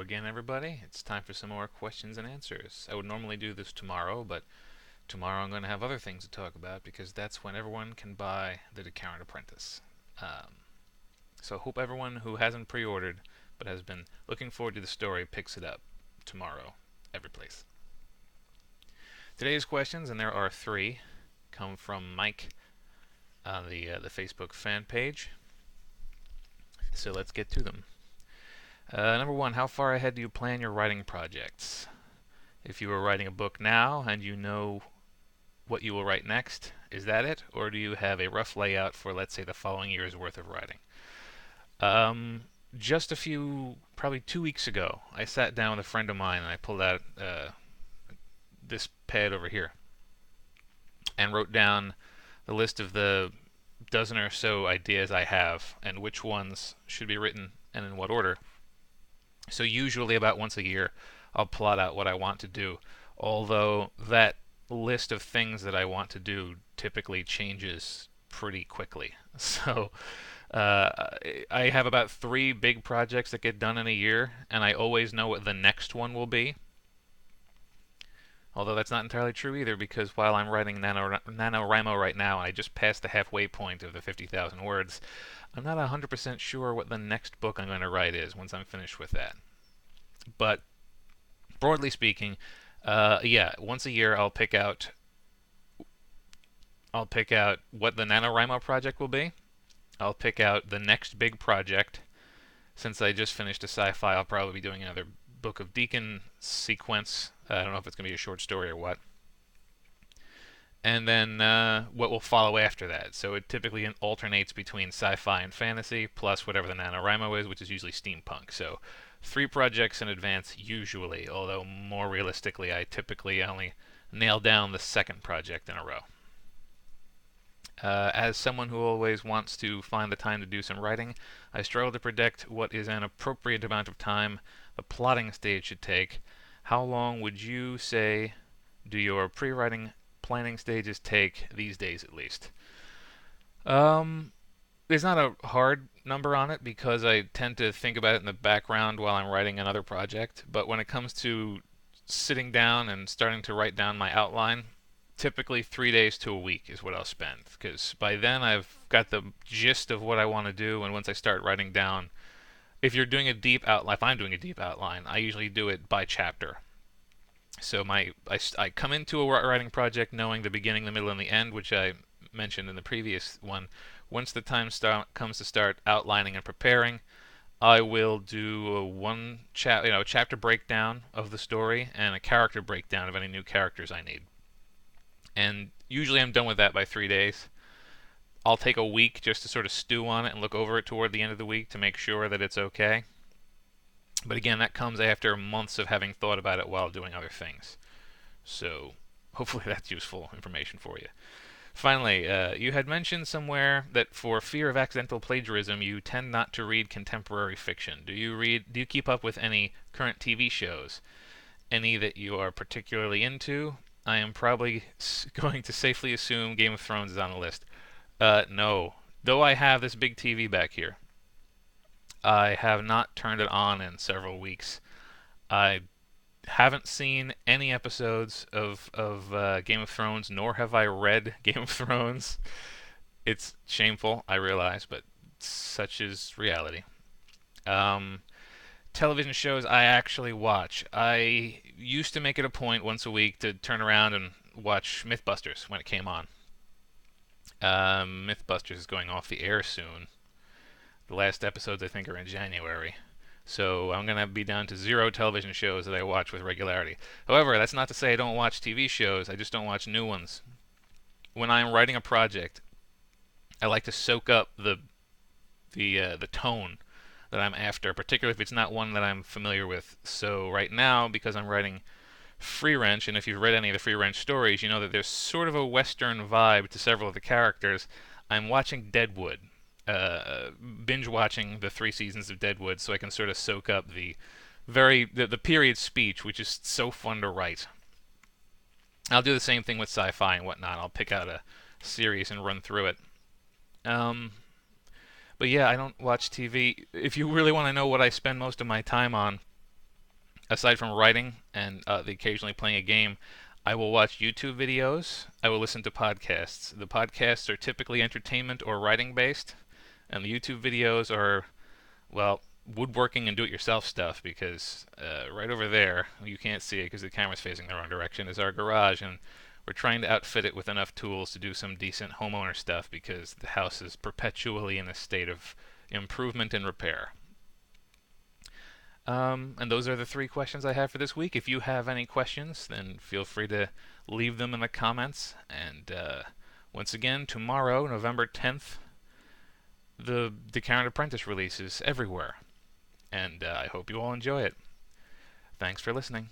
again, everybody. It's time for some more questions and answers. I would normally do this tomorrow, but tomorrow I'm going to have other things to talk about because that's when everyone can buy The Current Apprentice. So I hope everyone who hasn't pre-ordered but has been looking forward to the story picks it up tomorrow, every place. Today's questions, and there are three, come from Mike on the Facebook fan page. So let's get to them. Number one, how far ahead do you plan your writing projects? If you are writing a book now and you know what you will write next, is that it? Or do you have a rough layout for, let's say, the following year's worth of writing? Just probably 2 weeks ago, I sat down with a friend of mine and I pulled out this pad over here and wrote down the list of the dozen or so ideas I have and which ones should be written and in what order. So usually about once a year, I'll plot out what I want to do, although that list of things that I want to do typically changes pretty quickly. So I have about 3 big projects that get done in a year, and I always know what the next one will be. Although that's not entirely true either, because while I'm writing NaNoWriMo right now, and I just passed the halfway point of the 50,000 words, I'm not 100% sure what the next book I'm going to write is once I'm finished with that. But broadly speaking, once a year I'll pick out what the NaNoWriMo project will be. I'll pick out the next big project. Since I just finished a sci-fi, I'll probably be doing another Book of Deacon sequence. I don't know if it's going to be a short story or what. And then what will follow after that. So it typically alternates between sci-fi and fantasy, plus whatever the NaNoWriMo is, which is usually steampunk. So 3 projects in advance usually, although more realistically, I typically only nail down the second project in a row. As someone who always wants to find the time to do some writing, I struggle to predict what is an appropriate amount of time the plotting stage should take. How long would you say do your pre-writing planning stages take these days, at least? There's not a hard number on it because I tend to think about it in the background while I'm writing another project. But when it comes to sitting down and starting to write down my outline, typically 3 days to a week is what I'll spend, because by then I've got the gist of what I want to do, and once I start writing down, if I'm doing a deep outline, I usually do it by chapter. So I come into a writing project knowing the beginning, the middle, and the end, which I mentioned in the previous one. Once the time comes to start outlining and preparing, I will do a chapter breakdown of the story and a character breakdown of any new characters I need. And usually I'm done with that by 3 days. I'll take a week just to sort of stew on it and look over it toward the end of the week to make sure that it's okay. But again, that comes after months of having thought about it while doing other things. So hopefully that's useful information for you. Finally, you had mentioned somewhere that for fear of accidental plagiarism, you tend not to read contemporary fiction. Do you keep up with any current TV shows? Any that you are particularly into? I am probably going to safely assume Game of Thrones is on the list. No. Though I have this big TV back here, I have not turned it on in several weeks. I haven't seen any episodes of Game of Thrones, nor have I read Game of Thrones. It's shameful, I realize, but such is reality. Television shows I actually watch. I used to make it a point once a week to turn around and watch Mythbusters when it came on. Mythbusters is going off the air soon. The last episodes I think are in January. So I'm going to be down to 0 television shows that I watch with regularity. However, that's not to say I don't watch TV shows, I just don't watch new ones. When I'm writing a project, I like to soak up the tone that I'm after, particularly if it's not one that I'm familiar with. So right now, because I'm writing Free Wrench, and if you've read any of the Free Wrench stories, you know that there's sort of a Western vibe to several of the characters. I'm watching Deadwood, binge watching the 3 seasons of Deadwood, so I can sort of soak up the period speech, which is so fun to write. I'll do the same thing with sci-fi and whatnot. I'll pick out a series and run through it. But yeah, I don't watch TV. If you really want to know what I spend most of my time on, aside from writing and occasionally playing a game, I will watch YouTube videos. I will listen to podcasts. The podcasts are typically entertainment or writing based, and the YouTube videos are, well, woodworking and do-it-yourself stuff. Because right over there, you can't see it because the camera's facing the wrong direction, is our garage, and we're trying to outfit it with enough tools to do some decent homeowner stuff because the house is perpetually in a state of improvement and repair. And those are the three questions I have for this week. If you have any questions, then feel free to leave them in the comments. And once again, tomorrow, November 10th, the Current Apprentice releases everywhere. And I hope you all enjoy it. Thanks for listening.